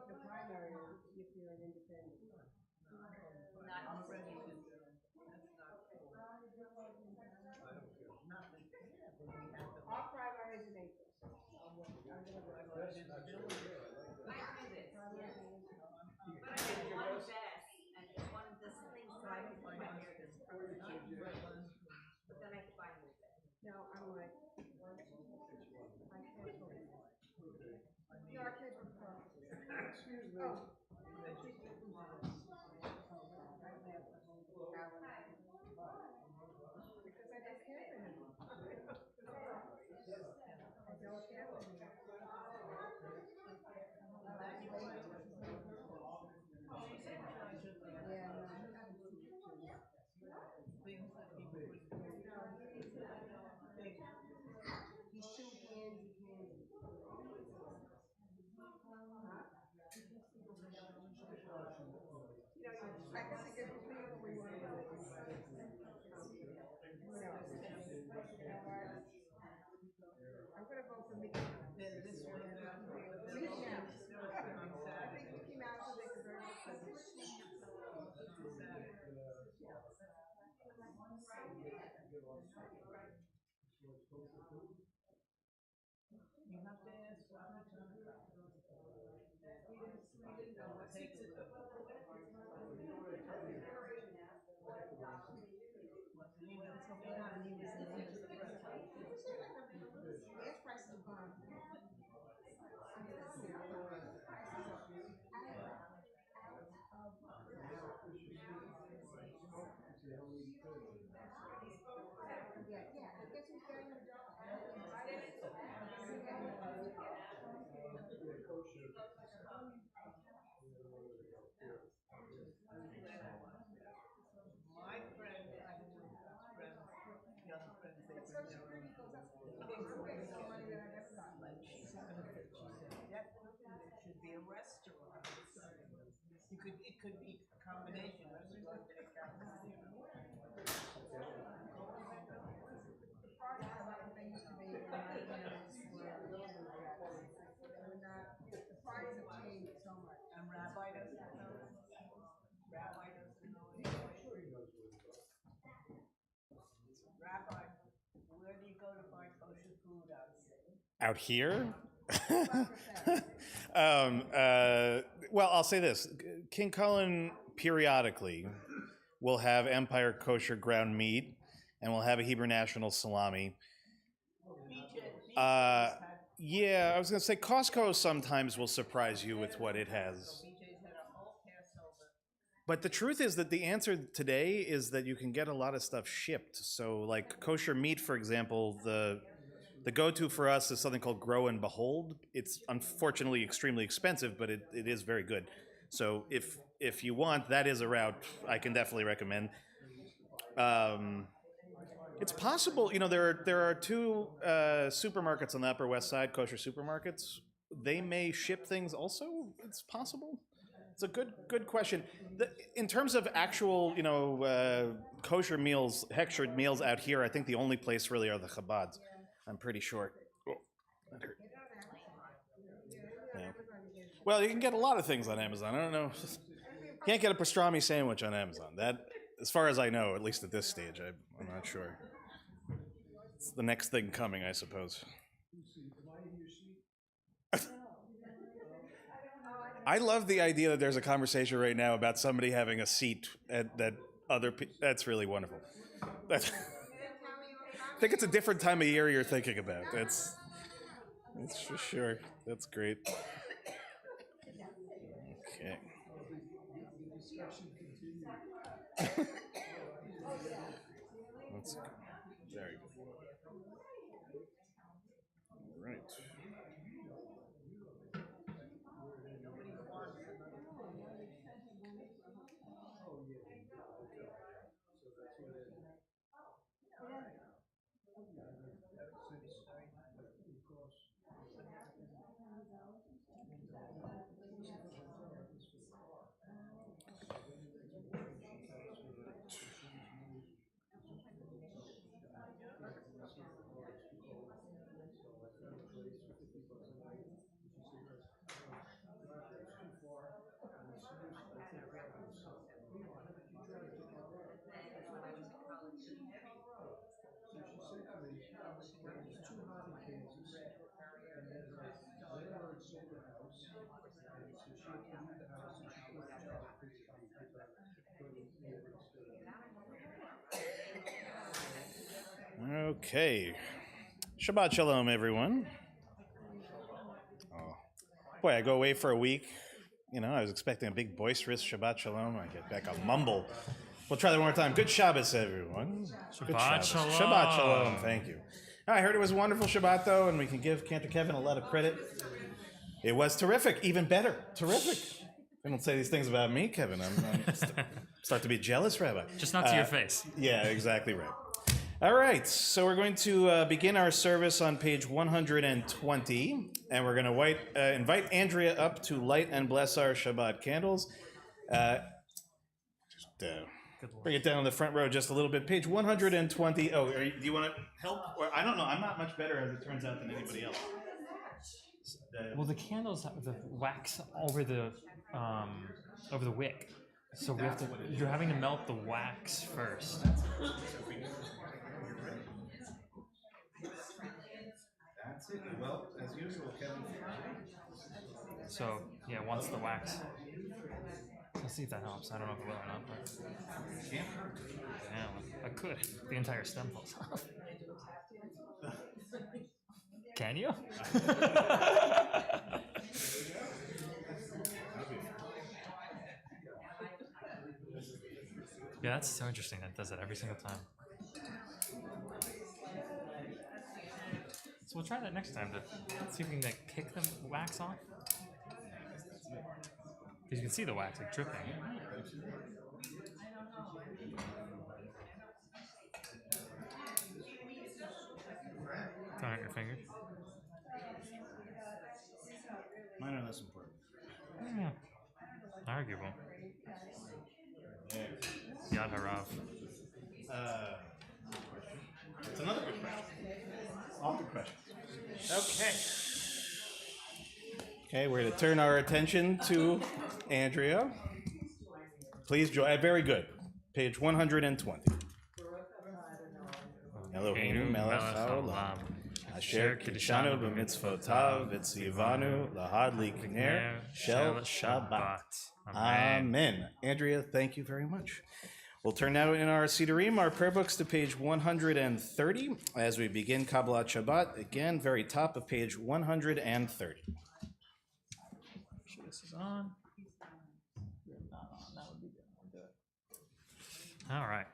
the primary is if you're an independent. I'm registered. Our primary is in April. I do this, yes. But I have one vest and it's one of those things that I can put my hair this perfect. But then I can buy a new vest. No, I'm like, I can't go anymore. No, I can't go far. Excuse me. Oh. Because I don't care anymore. I don't care anymore. Yeah, no, I'm having two pictures. Things that people would do. He's too handy. Huh? You know, I guess it gets clear what we want to do. No. You know what? I'm going to vote for Mickey Mouse. Mickey Mouse. I think Mickey Mouse will make a very good president. You have to ask Robert Jonathan. Takes it. Gas prices have gone up. I'm telling you, prices are yeah, I guess he's getting the job. My friend, I have friends, young friends, they But Social Security goes up. I'm getting more money than I've ever gotten. She said, definitely there should be a restaurant. It could be a combination, restaurant, takeout. The parties are not what they used to be when my parents were not. The parties have changed so much. And Rabbi doesn't know. Rabbi doesn't know. Rabbi, where do you go to buy kosher food Out here? Well, I'll say this. King Cullen periodically will have Empire kosher ground meat, and we'll have a Hebrew National salami. Yeah, I was going to say Costco sometimes will surprise you with what it has. But the truth is that the answer today is that you can get a lot of stuff shipped. So like kosher meat, for example, the go-to for us is something called Grow and Behold. It's unfortunately extremely expensive, but it is very good. So if you want, that is a route I can definitely recommend. It's possible, you know, there are two supermarkets on the Upper West Side, kosher supermarkets. They may ship things also. It's possible. It's a good question. In terms of actual, you know, kosher meals, hechshered meals out here, I think the only place really are the Chabads. I'm pretty sure. Oh, that hurt. Yeah. Well, you can get a lot of things on Amazon. I don't know. Can't get a pastrami sandwich on Amazon. That, as far as I know, at least at this stage, I'm not sure. It's the next thing coming, I suppose. I love the idea that there's a conversation right now about somebody having a seat at that other. That's really wonderful. I think it's a different time of year you're thinking about. That's for sure. That's great. Okay. That's very good. All right. Okay. Shabbat Shalom, everyone. Oh. Boy, I go away for a week. You know, I was expecting a big boisterous Shabbat Shalom. I get back, I'll mumble. We'll try that one more time. Good Shabbos, everyone. Good Shabbat Shalom. Shabbat Shalom. Thank you. I heard it was a wonderful Shabbat, though, and we can give Cantor Kevin a lot of credit. It was terrific. Even better. Terrific. I don't say these things about me, Kevin. I'm start to be jealous, Rabbi. Just not to your face. Yeah, exactly right. All right, so we're going to begin our service on page 120, and we're going to invite Andrea up to light and bless our Shabbat candles. Bring it down in the front row just a little bit. Page 120. Oh, do you want to help? Or I don't know. I'm not much better, as it turns out, than anybody else. Well, the candles have the wax over the wick, so we have to. You're having to melt the wax first. That's it. Well, as usual, Kevin. So yeah, once the wax. Let's see if that helps. I don't know if it will or not, but yeah, I could. The entire stem falls off. Can you? Yeah, that's so interesting. That does it every single time. So we'll try that next time to see if we can like kick the wax off. Because you can see the wax like dripping. Turn out your fingers. Mine are less important. Yeah. Arguable. Yad harav. It's another good question. All good questions. Okay, we're going to turn our attention to Andrea. Please join. Very good. Page 120. Eloheinu melech haolam, asher kiddushanu b'mitzvotav v'tzivanu lahad likner shel Shabbat. Amen. Andrea, thank you very much. We'll turn now in our Sidurim, our prayer books, to page 130 as we begin Kabbalat Shabbat. Again, very top of page 130. This is on. All right.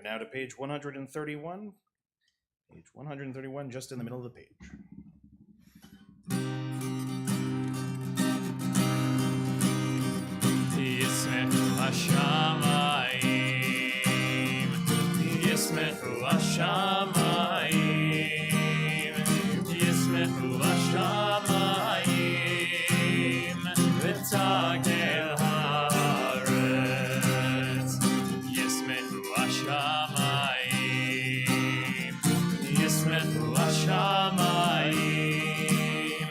Now to page 131. Page 131, just in the middle of the page. Yismechu Hashamayim, Yismechu Hashamayim, Yismechu Hashamayim, V'tagel haaretz, Yismechu Hashamayim, Yismechu Hashamayim,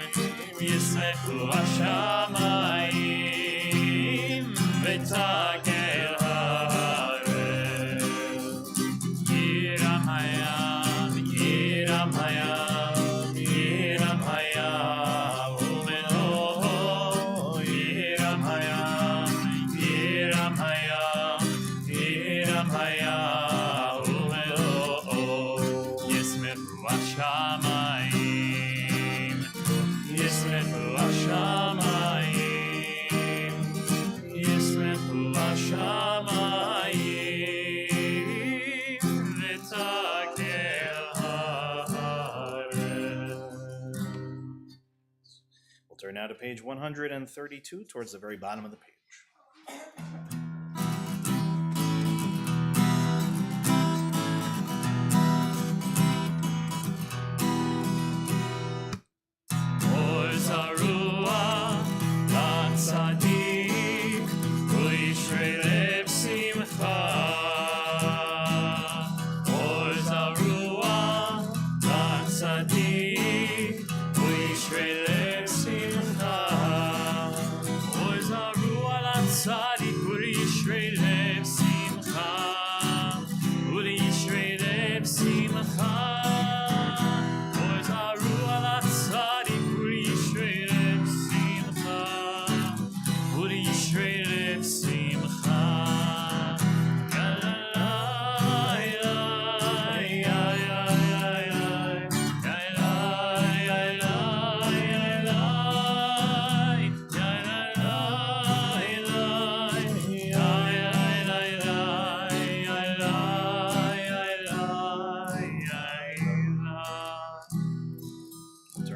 Yismechu Hashamayim. now to page 132, towards the very bottom of the page.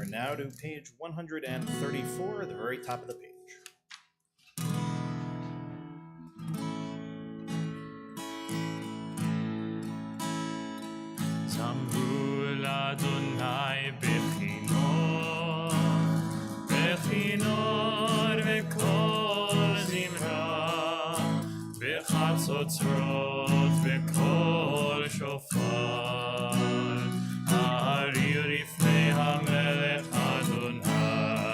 Now to page 134, the very top of the page. Zamru Adonai bechinor, bechinor vekol zimra, bechatzotzrot vekol shofar, ha'arir lifnei hamelech Adonai,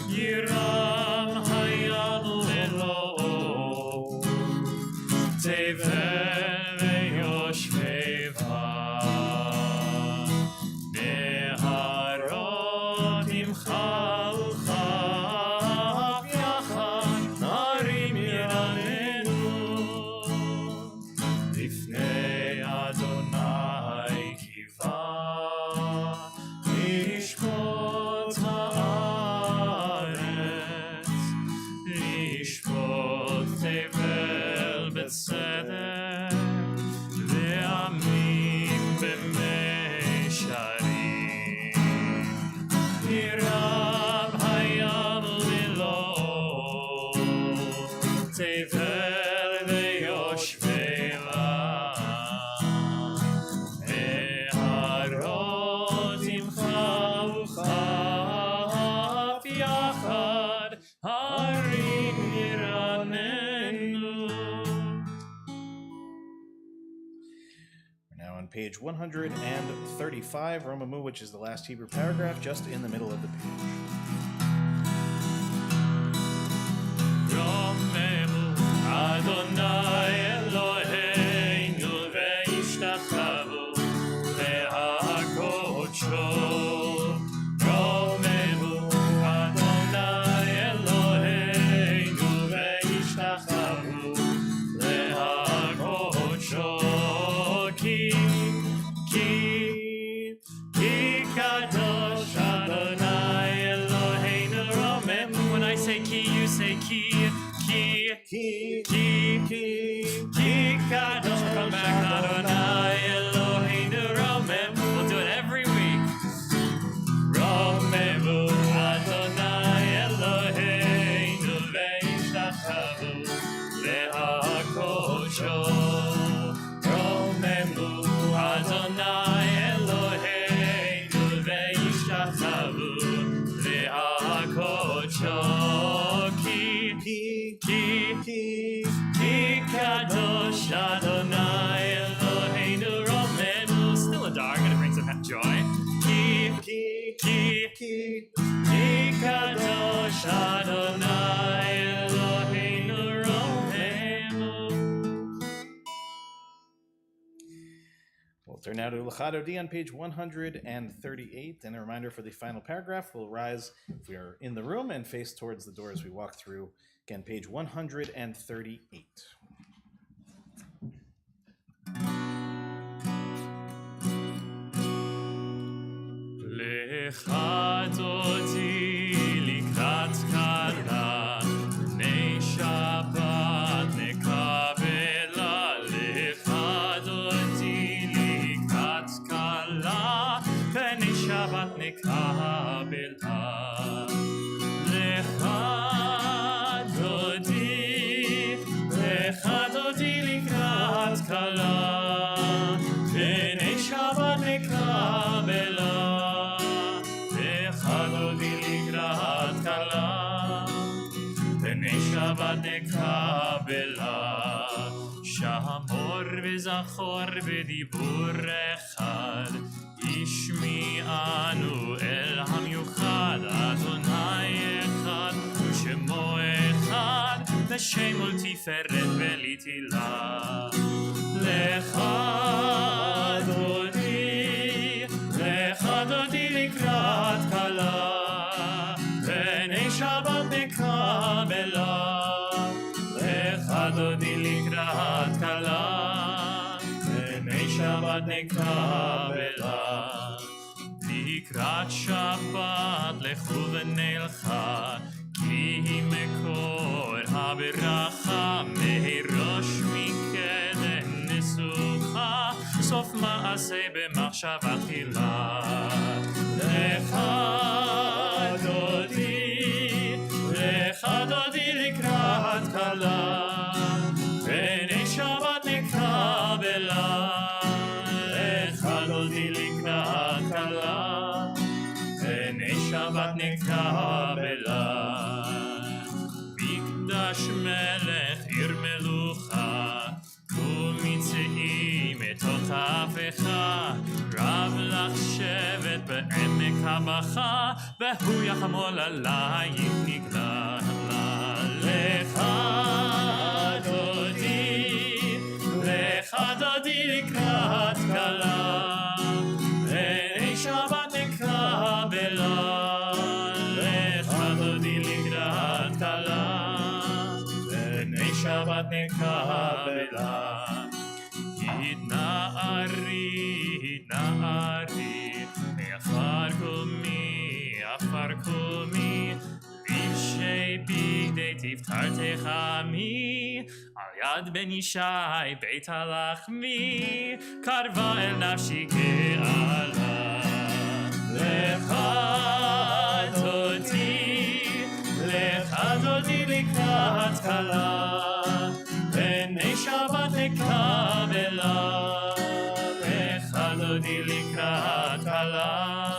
yiram hayam lelo, tevel veyoshveva, neharot imcha uchav yachad, harim yiranenu, lifnei Adonai kiva, lishpot haaretz, lishpot tevel betzedek, ve'amim b'meisharim, yirab hayam lilo, tevel ve'yoshveva, neharot imcha uchav yachad, harim yiranenu. We're now on page 135, Romamu, which is the last Hebrew paragraph, just in the middle of the page. Romemu Adonai Eloheinu ve'ishtachavu le'hakodsho. Romemu Adonai Eloheinu ve'ishtachavu le'hakodsho. Ki kadosh Adonai Eloheinu. Romemu. When I say ki, you say ki. Ki kadosh. Come back, Adonai Eloheinu. Romemu. We'll do it every week. Romemu Adonai Eloheinu ve'ishtachavu le'hakodsho. Romemu Adonai Eloheinu ve'ishtachavu le'hakodsho. Ki kadosh Adonai Eloheinu. Romemu. Still a dog, gonna bring some joy. Ki kadosh Adonai Eloheinu. Romemu. We'll turn now to L'chadodi on page 138, and a reminder for the final paragraph. We'll rise if we are in the room and face towards the door as we walk through. Again, page 138. L'chadodi likrat kala, nei Shabbat nekabela. L'chadodi likrat kala, nei Shabbat nekabela. שבת נקבלה, שמור וזכור בדיבור אחד, השמיענו אל המיוחד, אדוני אחד ושמו אחד, לשם ולתפארת ולתהילה. לך דודי לקראת כלה, בני שבת נקבלה. לך דודי לקראת כלה, בני שבת נקבלה. לקראת שבת לכו ונלכה, כי היא מקור הברכה, מראש מקדם נסוכה, סוף מעשה במחשבה תחילה. לך דודי לקראת כלה, בני שבת נקבלה. לך דודי לקראת כלה, בני שבת נקבלה. מקדש מלך עיר מלוכה, ומצאים מתוך ההפכה, רב לך שבט בעמק הבכה, והוא יחמול עלייך נגלה. לך דודי לקראת כלה, בני שבת נקבלה. לך דודי לקראת כלה, בני שבת נקבלה. התנערי מעפר קומי, לבשי בגדי תפארתך עמי, על יד בן ישי בית הלחמי, קרבה אל נפשי גאלה. לך דודי לקראת כלה, בני שבת נקבלה. לך דודי לקראת כלה,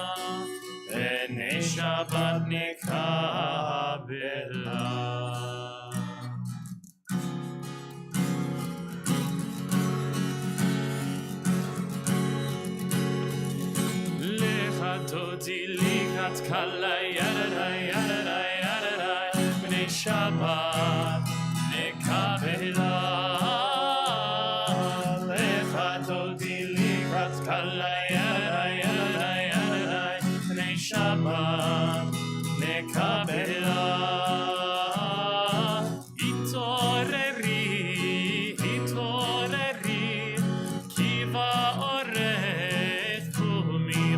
בני שבת נקבלה. לך דודי לקראת כלה, ידעי בני שבת נקבלה. לך דודי לקראת כלה, ידעי בני שבת נקבלה. התעוררי, כי באורך קומי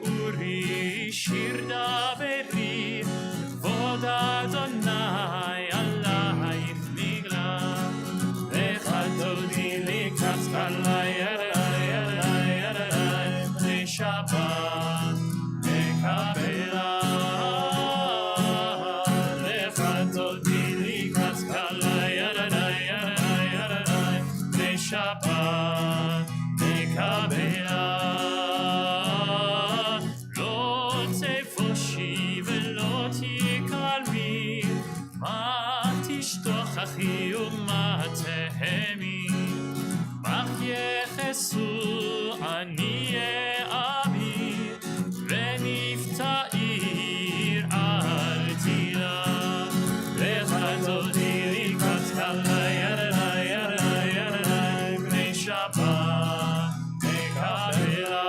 אורי, שיר דברי, כבוד אדוני עלייך נגלה. לך דודי לקראת כלה, בני שבת נקבלה. לך דודי לקראת כלה, בני שבת נקבלה. לא תבושי ולא תקרבי, מה תשתוכחי ומה תהמי, בך יחסו עניי עמי, ונפתעיר אל תילה. לך דודי לקראת כלה, בני שבת נקבלה.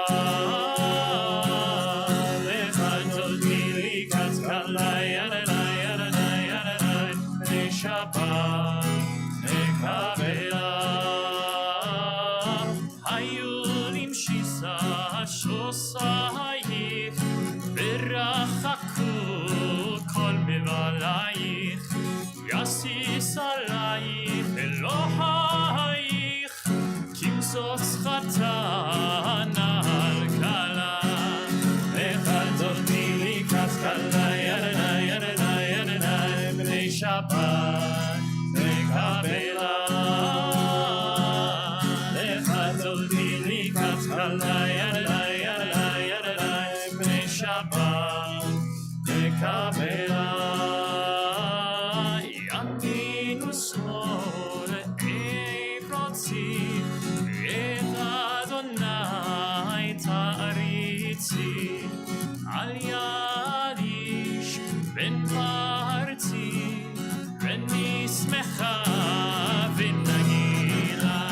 לך דודי לקראת כלה, בני שבת נקבלה. היו למשיסה שוסייך, ורחקו כל מבלייך, יסיס עלייך אלוהייך, כמסוץ חתן על כלה. לך דודי לקראת כלה, בני שבת נקבלה. לך דודי לקראת כלה, בני שבת נקבלה. בין בארצי ואני שמחה ונגילה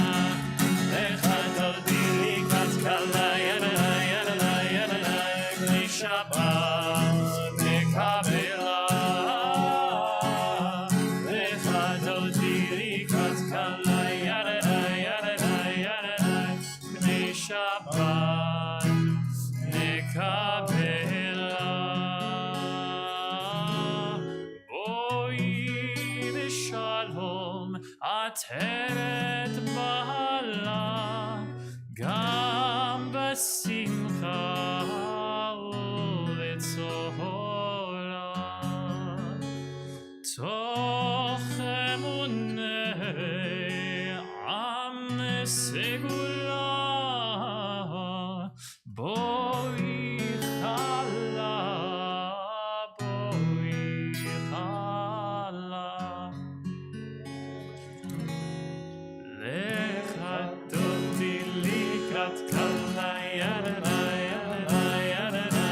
לך תודי לי כת קלה ידלה ידלה ידלה בני שבת נקבלה לך תודי לי כת קלה ידלה ידלה ידלה בני שבת נקבלה בואי בשלום עטרת בעלה גם בשמחה ובצהלה תוך אמוני עם סגולה בואי חלה בואי חלה לך תודי לקראת קלה ידנה ידנה ידנה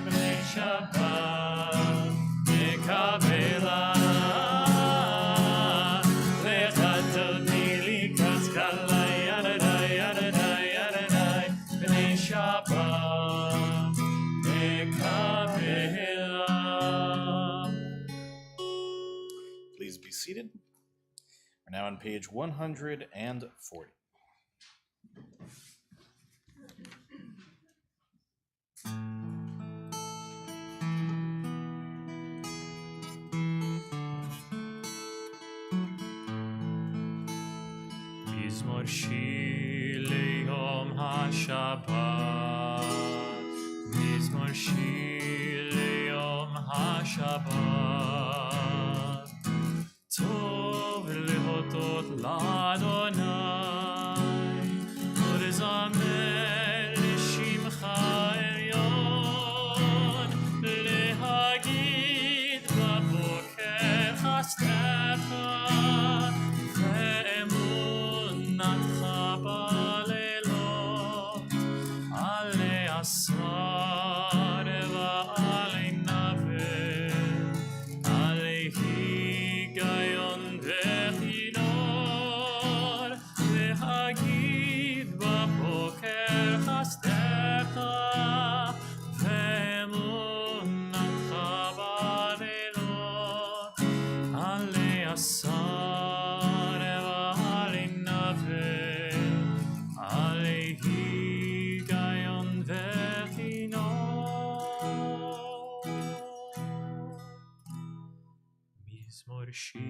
בני שבת נקבלה לך תודי לקראת קלה ידנה ידנה ידנה בני שבת נקבלה. Please be seated. We're now on page 140. מזמור שיר ליום השבת מזמור שיר ליום השבת טוב להודות לאדוני ולזמר לשמך עליון להגיד בבוקר חסדך ואמונתך בלילות עלי עשר ועלי נבל עלי היגיון וכינור להגיד בבוקר חסדך ואמונתך בלילות עלי עשר ועלי נבל עלי היגיון וכינור מזמור שיר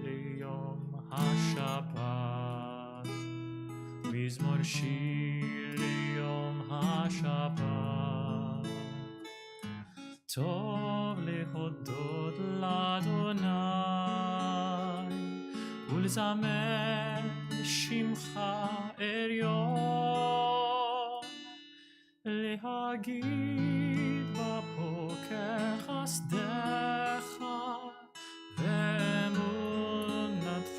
ליום השבת מזמור שיר ליום השבת טוב להודות לאדוני ולזמר שמך עליון להגיד בבוקר חסדך ואמונתך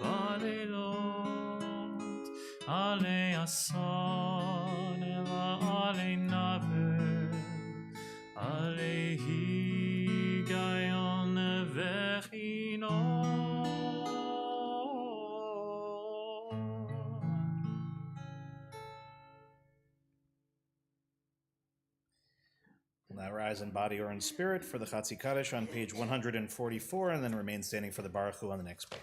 בלילות עלי אסון ועלי נבל עלי היגיון וכינור Now rise in body or in spirit for the Chatzi Kaddish on page 144, and then remain standing for the Baruch Hu on the next page.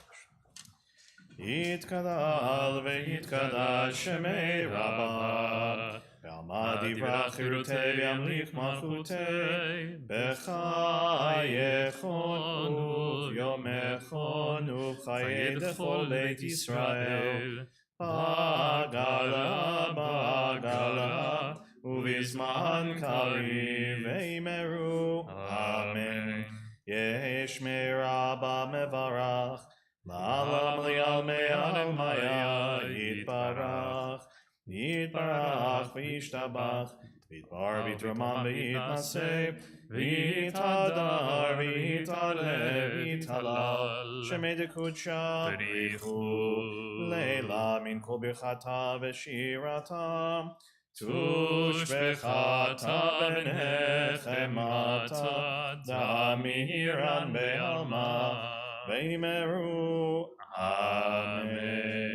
Yitkadal ve'yitkadash shemei Rabbah Be'alma divrach chirutei ve'amlich malchutei B'chayechon u'vyomechon u'chayei dechol Beit Yisrael Ba'agala Ba'agala ובזמן קריב ויאמרו אמן. ישמע רבה מברך לעלם לעלמי עלמיה יתברך יתברך וישתבח ויתבר ויתרומם ויתנשא ויתהדר ויתעלה ויתהלל שמי דקודשה בריחו לילה מן כל ברכתה ושירתה Tushbechata benechemata damiran be'alma veimeru. Amen.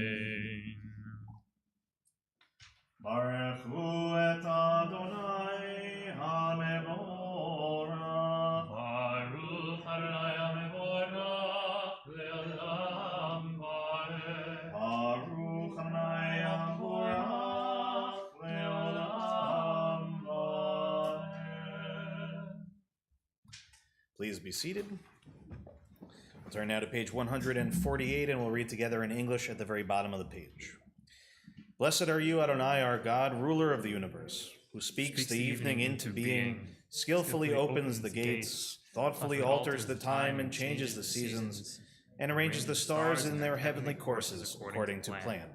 Baruchu et Adonai HaMevorach. Baruch Adonai HaMevorach le'olam vaed. Baruch Adonai HaMevorach le'olam vaed. Please be seated. We'll turn now to page 148, and we'll read together in English at the very bottom of the page. Blessed are you, Adonai, our God, ruler of the universe, who speaks the evening into being, skillfully opens the gates, thoughtfully alters the time and changes the seasons, and arranges the stars in their heavenly courses according to plan.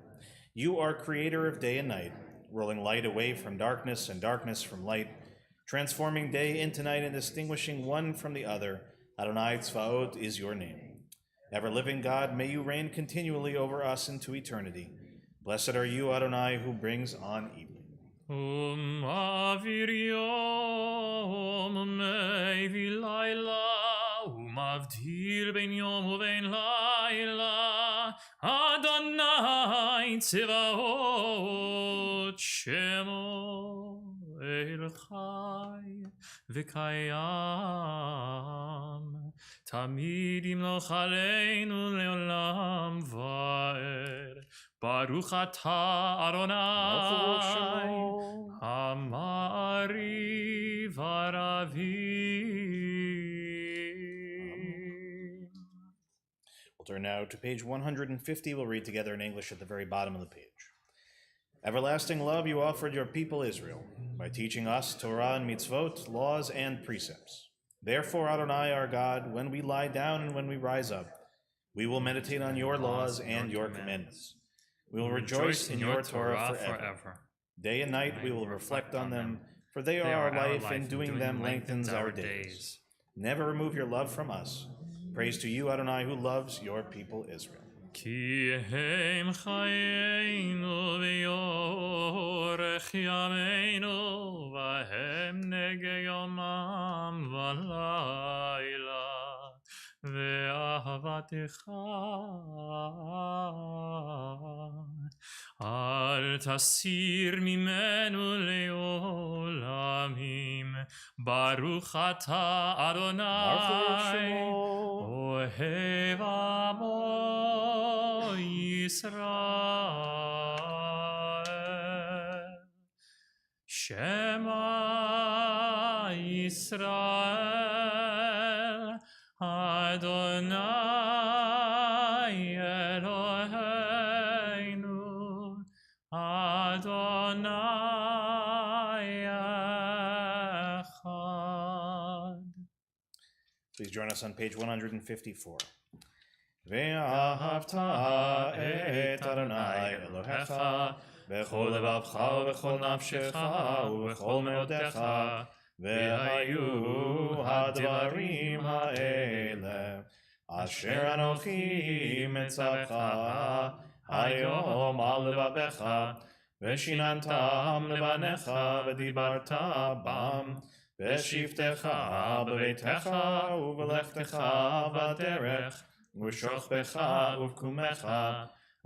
You are creator of day and night, rolling light away from darkness and darkness from light, transforming day into night and distinguishing one from the other. Adonai Tzvaot is your name. Ever-living God, may you reign continually over us into eternity. Blessed are you, Adonai, who brings on evening. Ma'avir yom u'mevi layla u'mavdil ben yom u'ben layla Adonai Tzvaot Shemo El Chai V'Kayam Tamid Yimloch Aleinu Le'olam Vaed. Baruch atah Adonai Hamari Varavim. We'll turn now to page 150. We'll read together in English at the very bottom of the page. Everlasting love you offered your people Israel by teaching us Torah and mitzvot, laws and precepts. Therefore, Adonai our God, when we lie down and when we rise up, we will meditate on your laws and your commandments. We will rejoice in your Torah forever. Day and night we will reflect on them, for they are our life, and doing them lengthens our days. Never remove your love from us. Praise to you, Adonai, who loves your people Israel. Ki hem chayeinu v'yorech yameinu v'hem nege yomam v'layla ve'ahavatecha al tasir mimenu le'olamim. Baruch atah Adonai ohev amo Yisrael. Shema Yisrael Adonai Eloheinu Adonai Echad. Please join us on page 154. ואהבת את אדוני אלוהיך בכל לבבך ובכל נפשך ובכל מאודך, והיו הדברים האלה אשר אנוכי מצווך היום על לבבך, ושיננתם לבניך ודיברת בם בשבתך בביתך ובלכתך בדרך ובשוכבך ובקומך,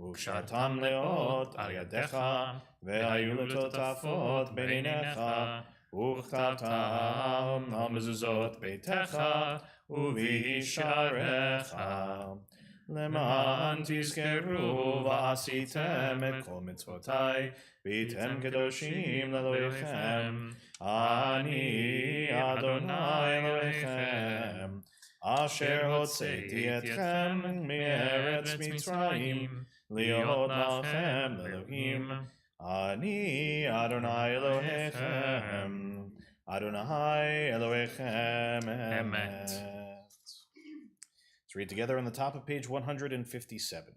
וקשרתם לאות על ידיך, והיו לטוטפות בין עיניך, וכתבתם על מזוזות ביתך ובישעריך, למען תזכרו ועשיתם את כל מצוותיי, והייתם קדושים לאלוהיכם. אני אדוני אלוהיכם, אשר הוצאתי אתכם מארץ מצרים, להיות לכם לאלוהים. אני אדוני אלוהיכם, אדוני אלוהיכם אמת. Let's read together on the top of page 157.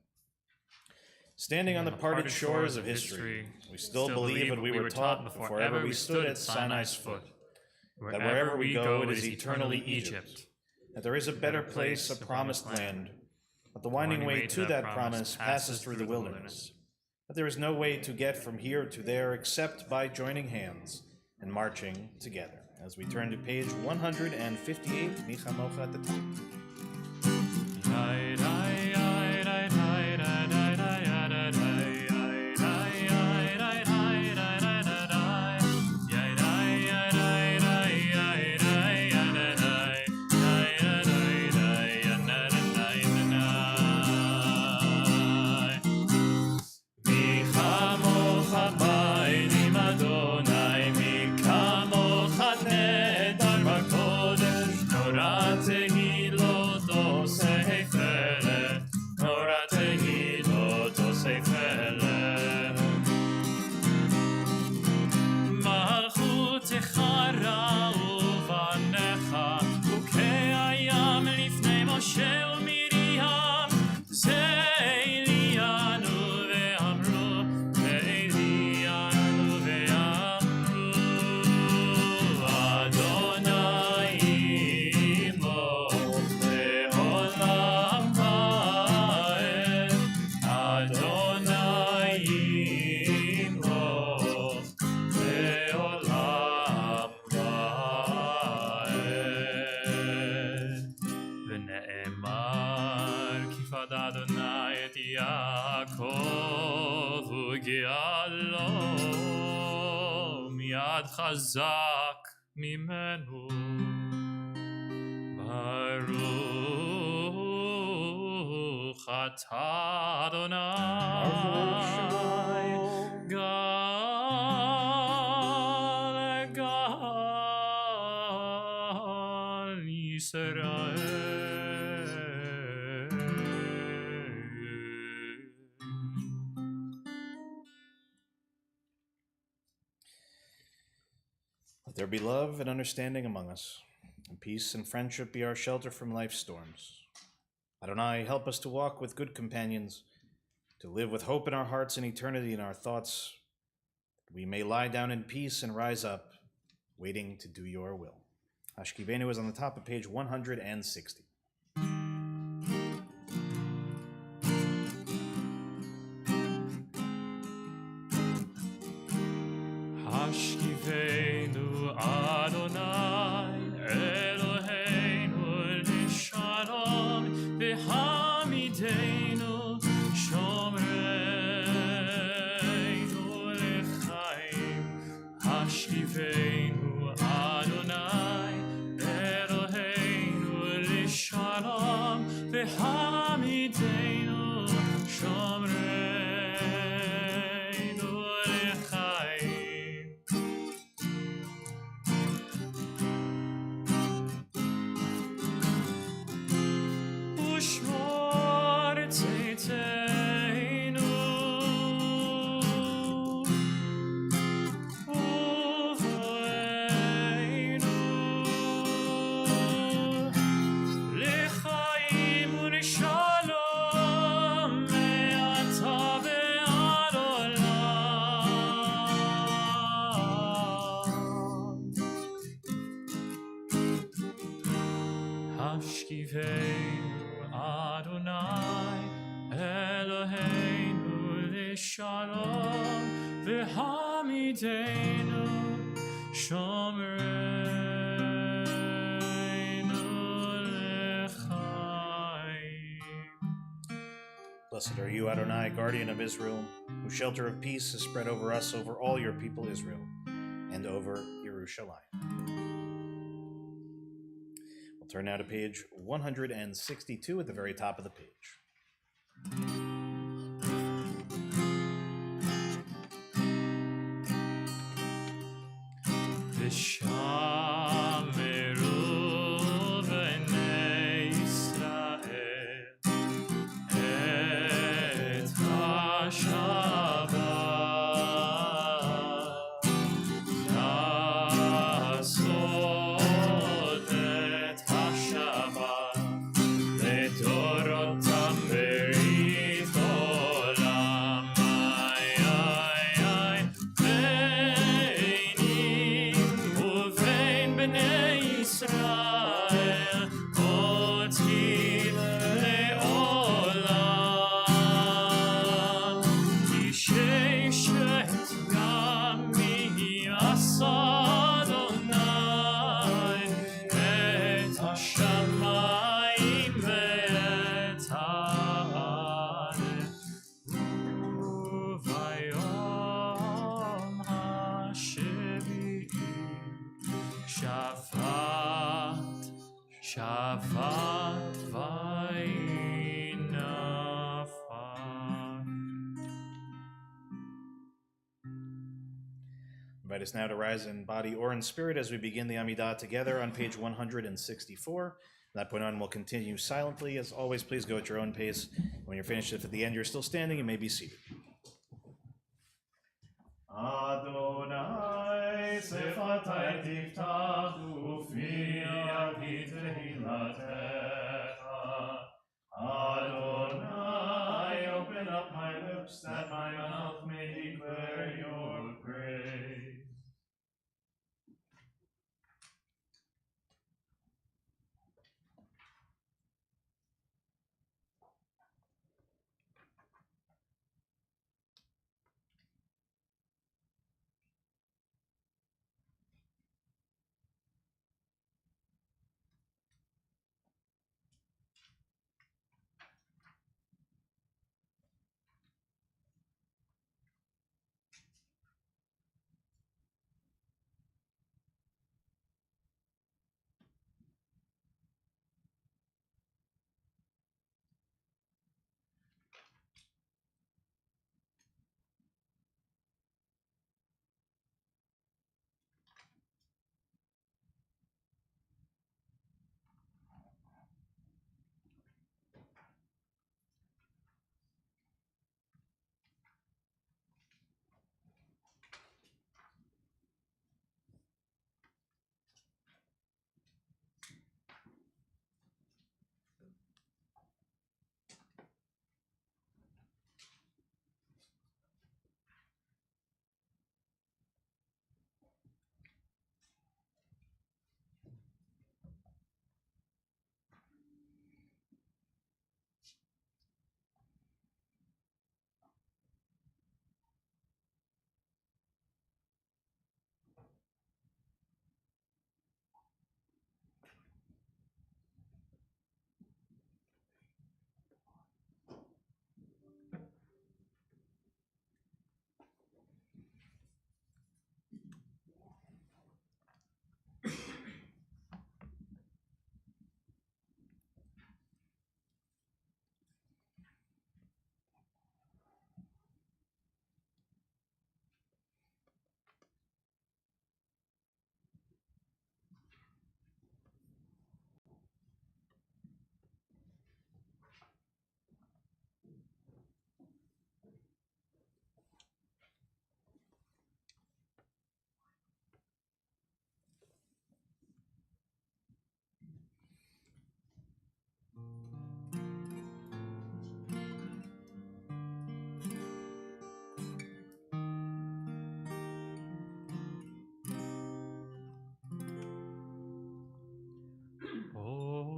Standing on the parted shores of history, we still believe what we were taught before ever we stood at Sinai's foot, that wherever we go it is eternally Egypt, that there is a better place, a promised land, but the winding way to that promise passes through the wilderness. but there is no way to get from here to there except by joining hands and marching together. As we turn to page 158, Mi Chamocha at the top. חזק ממנו ברוך אתה אדוני גאל גאל ישראל. Let there be love and understanding among us, and peace and friendship be our shelter from life's storms. Adonai, help us to walk with good companions, to live with hope in our hearts and eternity in our thoughts, that we may lie down in peace and rise up, waiting to do your will. Hashkivenu is on the top of page 160. Hashkivenu Adonai Eloheinu Lishalom V'hamidenu Shomreinu L'chaim. Hashkivenu Adonai Eloheinu Lishalom V'hamidenu Shomreinu L'chaim. Ushmor tzitzeinu uvoeinu l'chaim u'lishalom me'ata ve'ad olam. Hashkivenu Adonai Eloheinu Lishalom V'hamidenu Shomreinu L'chaim. Blessed are you, Adonai, guardian of Israel, whose shelter of peace is spread over us, over all your people Israel, and over Yerushalayim. We'll turn now to page 162 at the very top of the page. V'shameru b'nei Yisrael et ha-Shabbat לעשות את השבת לדורותם ברית Shabbat vayinafar. Invite us now to rise in body or in spirit as we begin the Amidah together on page 164. From that point on, we'll continue silently. As always, please go at your own pace. When you're finished, if at the end you're still standing, you may be seated. Adonai sefatai tiftach ufi avi tehilatecha. Adonai, open up my lips that my mouth may declare your praise.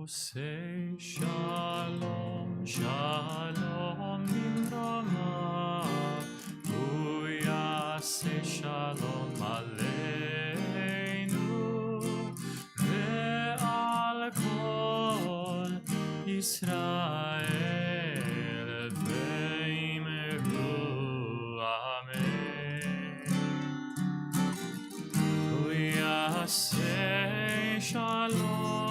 Say shalom, shalom bimrama, uyase shalom aleinu, ve'al kol Yisrael, ve'imru amen. Uyase shalom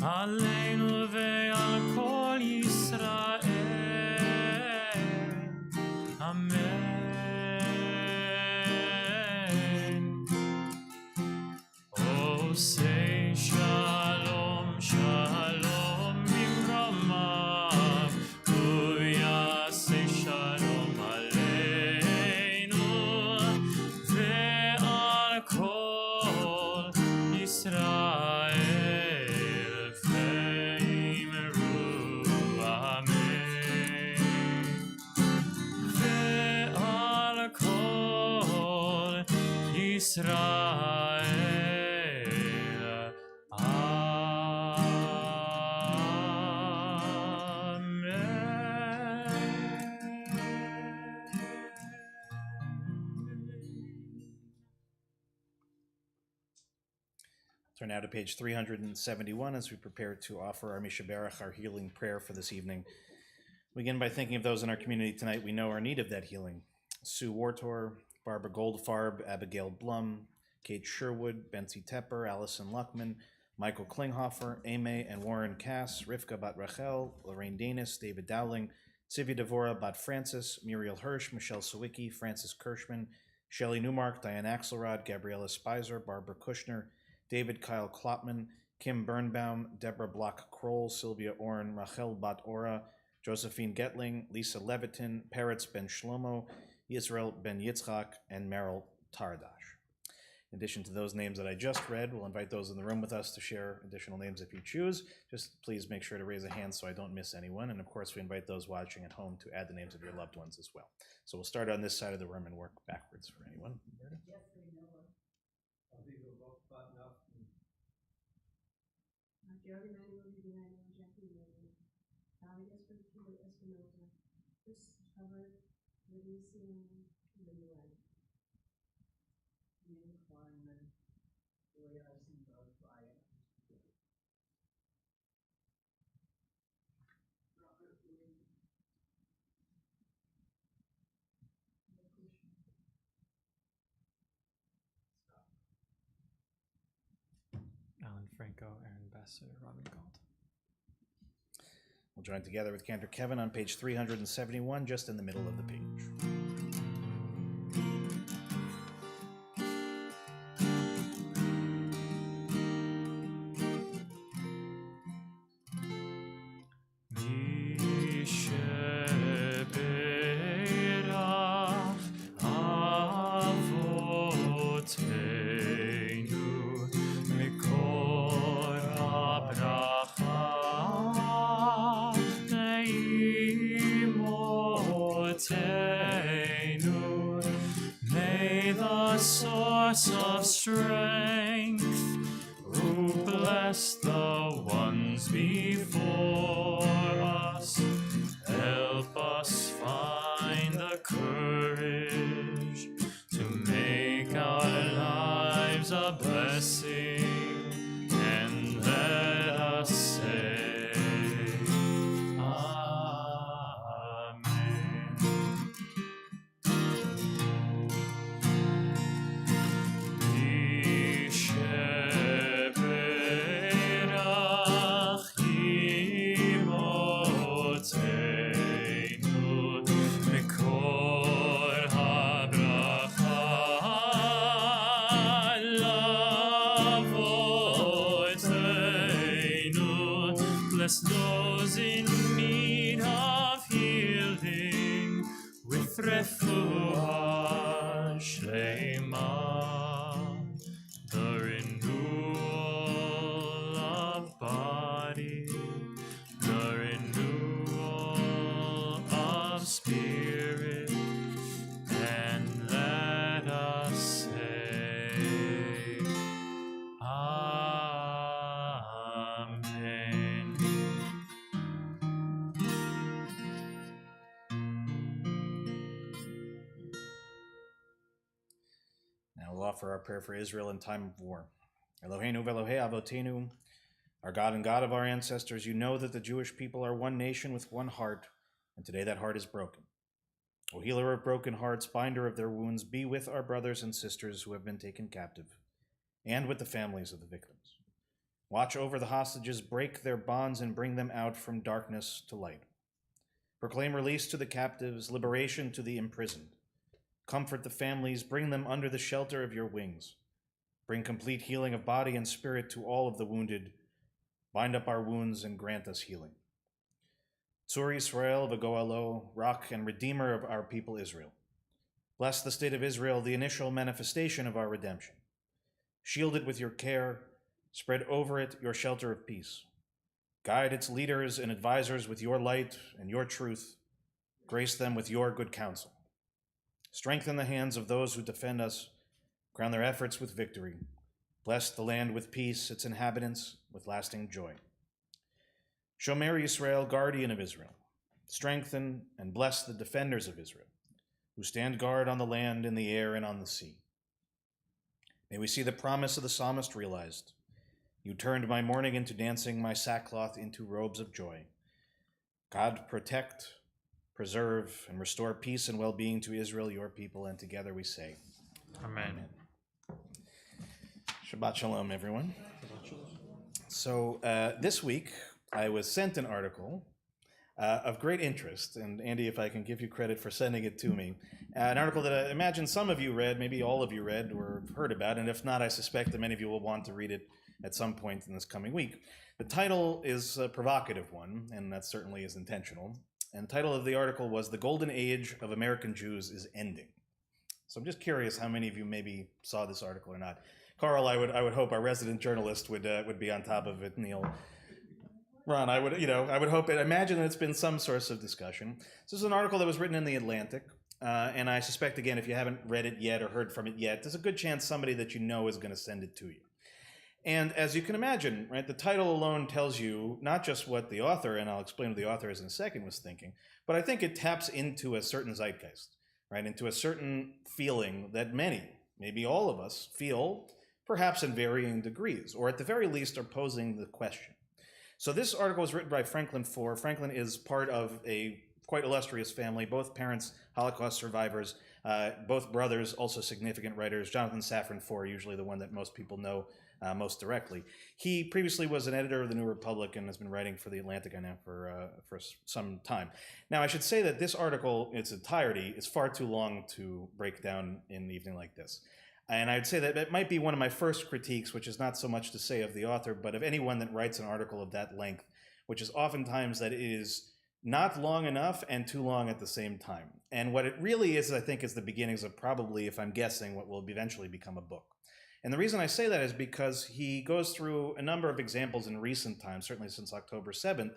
Aleinu ve'al kol Yisrael. Amen. Oh, say shalom, shalom bimramav. Uyase shalom aleinu ve'al kol Yisrael. Israel, Turn now to page 371 as we prepare to offer our Mishaberach, our healing prayer for this evening. We begin by thinking of those in our community tonight we know are in need of that healing. Sue Wartor, Barbara Goldfarb, Abigail Blum, Kate Sherwood, Betsy Tepper, Allison Luckman, Michael Klinghoffer, Ame and Warren Cass, Rivka Bat Rachel, Lorraine Danis, David Dowling, Sivya Devora Bat Francis, Muriel Hirsch, Michelle Sawicki, Francis Kirschman, Shelley Newmark, Diane Axelrod, Gabriella Spicer, Barbara Kushner, David Kyle Klopman, Kim Birnbaum, Deborah Block-Kroll, Sylvia Orn, Rachel Bat Ora, Josephine Getling, Lisa Levitin, Peretz Ben Shlomo, Yisrael Ben Yitzchak, and Meryl Tardash. In addition to those names that I just read, we'll invite those in the room with us to share additional names if you choose. Just please make sure to raise a hand so I don't miss anyone. And of course, we invite those watching at home to add the names of your loved ones as well. So we'll start on this side of the room and work backwards for anyone. Jerry Manuel Viviani, Jackie Manuel, David Espinosa, Chris Hubbard, Lydia Simon, Manuel. Ian Kleinman, Joy Eisenberg, Brian. Robert Lee. Alan Franco, Aaron Bassett, Robin Galt. We'll join together with Cantor Kevin on page 371, just in the middle of the page. May the source of strength, who bless the ones before us, help us find the courage to make our lives a blessing, and let us say, Amen. Bless those in need of healing with refuah shlema, the renewal of body, the renewal of spirit, and let us say, Amen. Now we'll offer our prayer for Israel in time of war. Eloheinu v'Elohei Avotenu, our God and God of our ancestors, you know that the Jewish people are one nation with one heart, and today that heart is broken. O healer of broken hearts, binder of their wounds, be with our brothers and sisters who have been taken captive, and with the families of the victims. Watch over the hostages, break their bonds, and bring them out from darkness to light. Proclaim release to the captives, liberation to the imprisoned. Comfort the families, bring them under the shelter of your wings. Bring complete healing of body and spirit to all of the wounded. Bind up our wounds and grant us healing. Tzur Yisrael v'goalo, rock and redeemer of our people Israel. Bless the state of Israel, the initial manifestation of our redemption. Shield it with your care, spread over it your shelter of peace. Guide its leaders and advisors with your light and your truth. Grace them with your good counsel. Strengthen the hands of those who defend us. Crown their efforts with victory. Bless the land with peace, its inhabitants with lasting joy. Shomer Yisrael, guardian of Israel. Strengthen and bless the defenders of Israel, who stand guard on the land, in the air, and on the sea. May we see the promise of the psalmist realized. You turned my mourning into dancing, my sackcloth into robes of joy. God, protect, preserve, and restore peace and well-being to Israel, your people, and together we say, Amen. Shabbat Shalom, everyone. So this week, I was sent an article of great interest, and Andy, if I can give you credit for sending it to me, an article that I imagine some of you read, maybe all of you read or heard about, and if not, I suspect that many of you will want to read it at some point in this coming week. The title is a provocative one, and that certainly is intentional. And the title of the article was "The Golden Age of American Jews is Ending." So I'm just curious how many of you maybe saw this article or not. Carl, I would hope our resident journalist would be on top of it. Neil, Ron, I would hope it. Imagine that it's been some source of discussion. So this is an article that was written in The Atlantic, and I suspect, again, if you haven't read it yet or heard from it yet, there's a good chance somebody that you know is going to send it to you. And as you can imagine, right, the title alone tells you not just what the author, and I'll explain what the author is in a second, was thinking, but I think it taps into a certain zeitgeist, right, into a certain feeling that many, maybe all of us, feel, perhaps in varying degrees, or at the very least are posing the question. So this article was written by Franklin Foer. Franklin is part of a quite illustrious family, both parents Holocaust survivors, both brothers also significant writers. Jonathan Safran Foer, usually the one that most people know most directly. He previously was an editor of the New Republic and has been writing for The Atlantic now for some time. Now, I should say that this article, in its entirety, is far too long to break down in an evening like this. And I'd say that it might be one of my first critiques, which is not so much to say of the author, but of anyone that writes an article of that length, which is oftentimes that it is not long enough and too long at the same time. And what it really is, I think, is the beginnings of probably, if I'm guessing, what will eventually become a book. And the reason I say that is because he goes through a number of examples in recent times, certainly since October 7th,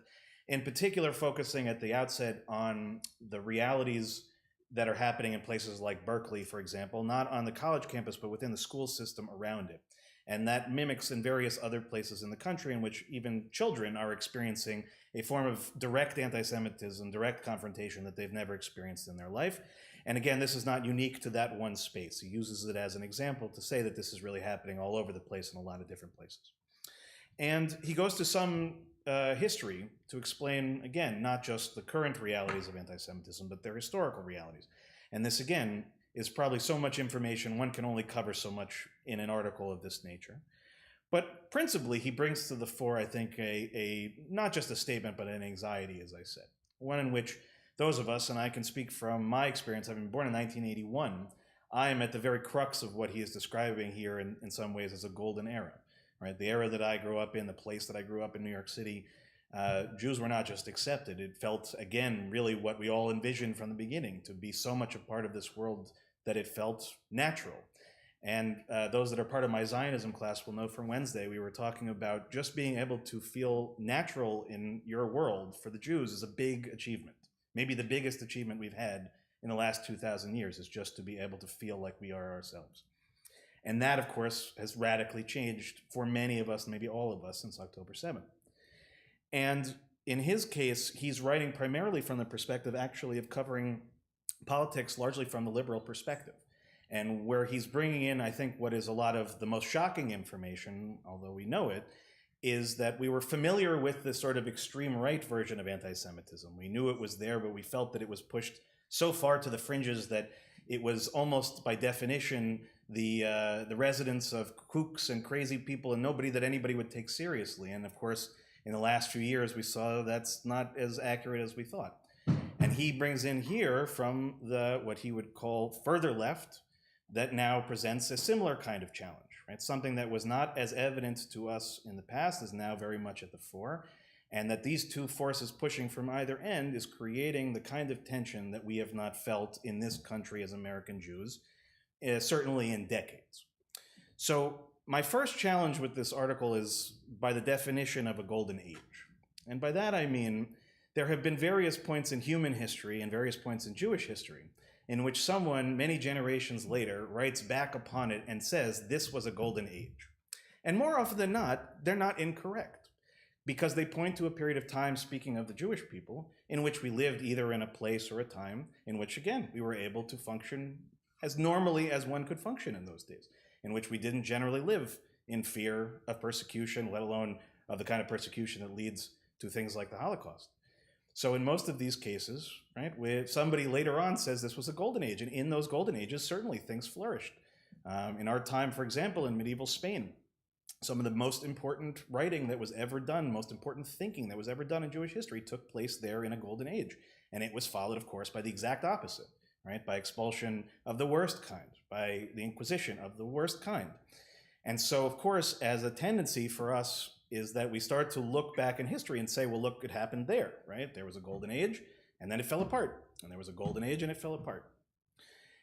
in particular focusing at the outset on the realities that are happening in places like Berkeley, for example, not on the college campus, but within the school system around it. And that mimics in various other places in the country in which even children are experiencing a form of direct anti-Semitism, direct confrontation that they've never experienced in their life. And again, this is not unique to that one space. He uses it as an example to say that this is really happening all over the place in a lot of different places. And he goes to some history to explain, again, not just the current realities of anti-Semitism, but their historical realities. And this, again, is probably so much information, one can only cover so much in an article of this nature. But principally, he brings to the fore, I think, not just a statement, but an anxiety, as I said. One in which those of us, and I can speak from my experience, having been born in 1981, I am at the very crux of what he is describing here in some ways as a golden era. Right, the era that I grew up in, the place that I grew up in, New York City, Jews were not just accepted. It felt, again, really what we all envisioned from the beginning, to be so much a part of this world that it felt natural. And those that are part of my Zionism class will know from Wednesday, we were talking about just being able to feel natural in your world for the Jews is a big achievement. Maybe the biggest achievement we've had in the last 2,000 years is just to be able to feel like we are ourselves. And that, of course, has radically changed for many of us, maybe all of us, since October 7th. And in his case, he's writing primarily from the perspective, actually, of covering politics largely from the liberal perspective. And where he's bringing in, I think, what is a lot of the most shocking information, although we know it, is that we were familiar with the sort of extreme right version of anti-Semitism. We knew it was there, but we felt that it was pushed so far to the fringes that it was almost, by definition, the residence of kooks and crazy people and nobody that anybody would take seriously. And of course, in the last few years, we saw that's not as accurate as we thought. And he brings in here from what he would call further left that now presents a similar kind of challenge, right? Something that was not as evident to us in the past is now very much at the fore. And that these two forces pushing from either end is creating the kind of tension that we have not felt in this country as American Jews, certainly in decades. So my first challenge with this article is by the definition of a golden age. And by that I mean there have been various points in human history and various points in Jewish history in which someone many generations later writes back upon it and says this was a golden age. And more often than not, they're not incorrect, because they point to a period of time, speaking of the Jewish people, in which we lived either in a place or a time in which, again, we were able to function as normally as one could function in those days, in which we didn't generally live in fear of persecution, let alone of the kind of persecution that leads to things like the Holocaust. So in most of these cases, right, where somebody later on says this was a golden age, and in those golden ages, certainly things flourished. In our time, for example, in medieval Spain, Some of the most important writing that was ever done, most important thinking that was ever done in Jewish history took place there in a golden age. And it was followed, of course, by the exact opposite, right? By expulsion of the worst kind, by the Inquisition of the worst kind. And so, of course, as a tendency for us is that we start to look back in history and say, well, look, it happened there, right? There was a golden age, and then it fell apart. And there was a golden age, and it fell apart.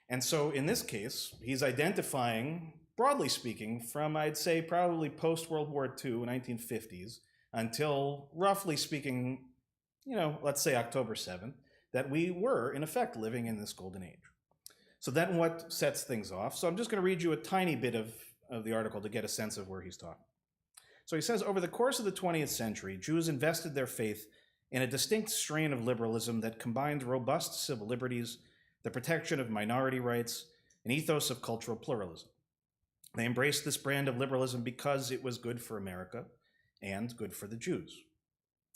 And so in this case, he's identifying, broadly speaking, from, I'd say, probably post-World War II, 1950s, until, roughly speaking, let's say October 7th, that we were, in effect, living in this golden age. So then what sets things off? So I'm just going to read you a tiny bit of the article to get a sense of where he's talking. So he says, over the course of the 20th century, Jews invested their faith in a distinct strain of liberalism that combined robust civil liberties, the protection of minority rights, an ethos of cultural pluralism. They embraced this brand of liberalism because it was good for America and good for the Jews.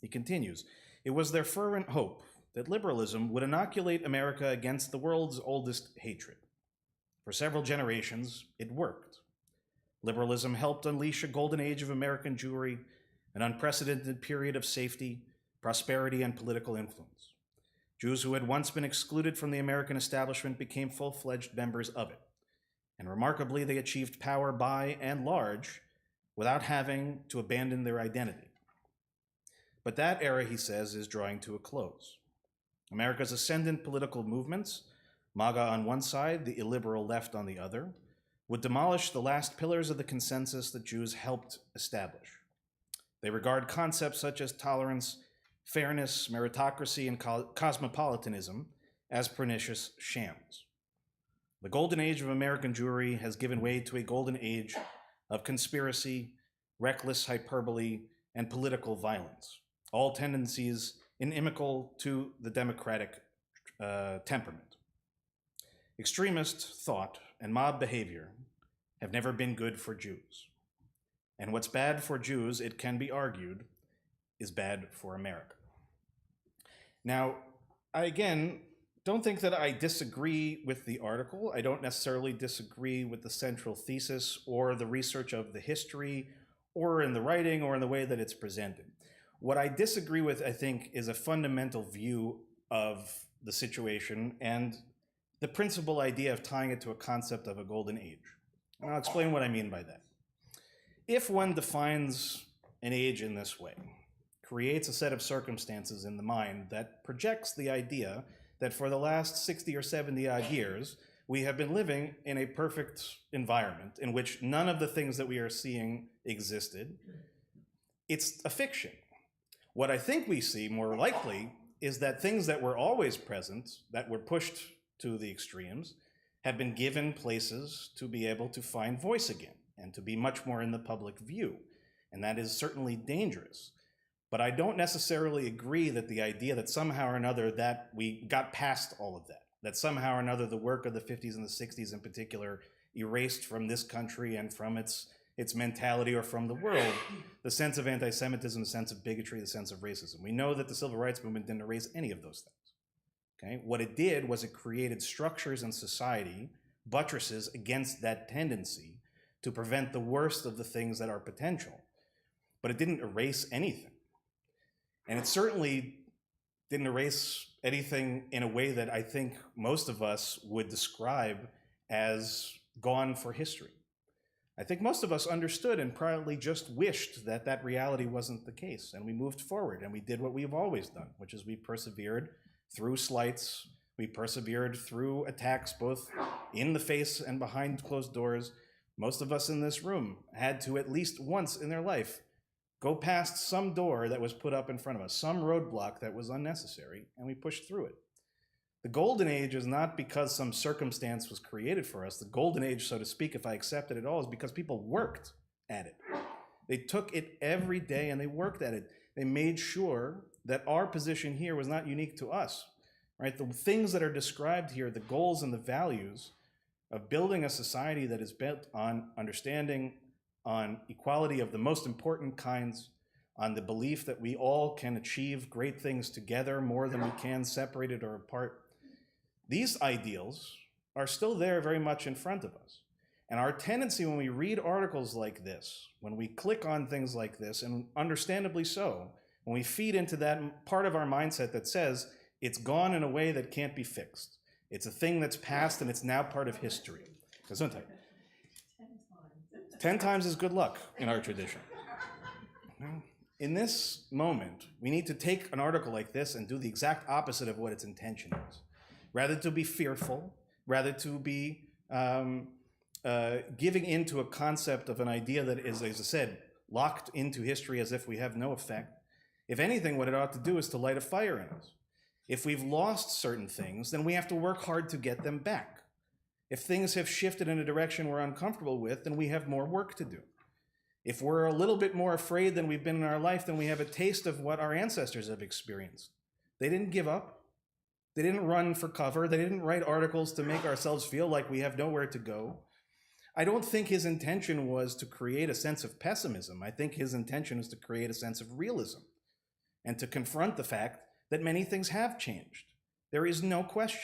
He continues, it was their fervent hope that liberalism would inoculate America against the world's oldest hatred. For several generations, it worked. Liberalism helped unleash a golden age of American Jewry, an unprecedented period of safety, prosperity, and political influence. Jews who had once been excluded from the American establishment became full-fledged members of it. And remarkably, they achieved power by and large without having to abandon their identity. But that era, he says, is drawing to a close. America's ascendant political movements, MAGA on one side, the illiberal left on the other, would demolish the last pillars of the consensus that Jews helped establish. They regard concepts such as tolerance, fairness, meritocracy, and cosmopolitanism as pernicious shams. The golden age of American Jewry has given way to a golden age of conspiracy, reckless hyperbole, and political violence, all tendencies inimical to the democratic temperament. Extremist thought and mob behavior have never been good for Jews. And what's bad for Jews, it can be argued, is bad for America. Now, I again don't think that I disagree with the article. I don't necessarily disagree with the central thesis or the research of the history or in the writing or in the way that it's presented. What I disagree with, I think, is a fundamental view of the situation and the principal idea of tying it to a concept of a golden age. And I'll explain what I mean by that. If one defines an age in this way, creates a set of circumstances in the mind that projects the idea that for the last 60 or 70 odd years, we have been living in a perfect environment in which none of the things that we are seeing existed, it's a fiction. What I think we see more likely is that things that were always present, that were pushed to the extremes, have been given places to be able to find voice again and to be much more in the public view. And that is certainly dangerous. But I don't necessarily agree that the idea that somehow or another that we got past all of that somehow or another the work of the 50s and the 60s in particular erased from this country and from its mentality or from the world the sense of anti-Semitism, the sense of bigotry, the sense of racism. We know that the civil rights movement didn't erase any of those things. Okay? What it did was it created structures in society, buttresses against that tendency to prevent the worst of the things that are potential. But it didn't erase anything. And it certainly didn't erase anything in a way that I think most of us would describe as gone for history. I think most of us understood and probably just wished that that reality wasn't the case. And we moved forward and we did what we've always done, which is we persevered through slights. We persevered through attacks, both in the face and behind closed doors. Most of us in this room had to at least once in their life go past some door that was put up in front of us, some roadblock that was unnecessary, and we pushed through it. The golden age is not because some circumstance was created for us. The golden age, so to speak, if I accept it at all, is because people worked at it. They took it every day and they worked at it. They made sure that our position here was not unique to us, right? The things that are described here, the goals and the values of building a society that is built on understanding, on equality of the most important kinds, on the belief that we all can achieve great things together more than we can separated or apart. These ideals are still there very much in front of us. And our tendency when we read articles like this, when we click on things like this, and understandably so, when we feed into that part of our mindset that says it's gone in a way that can't be fixed. It's a thing that's past and it's now part of history. 10 times is good luck in our tradition. In this moment, we need to take an article like this and do the exact opposite of what its intention is. Rather to be fearful, rather to be giving into a concept of an idea that is, as I said, locked into history as if we have no effect. If anything, what it ought to do is to light a fire in us. If we've lost certain things, then we have to work hard to get them back. If things have shifted in a direction we're uncomfortable with, then we have more work to do. If we're a little bit more afraid than we've been in our life, then we have a taste of what our ancestors have experienced. They didn't give up. They didn't run for cover. They didn't write articles to make ourselves feel like we have nowhere to go. I don't think his intention was to create a sense of pessimism. I think his intention was to create a sense of realism and to confront the fact that many things have changed. There is no question.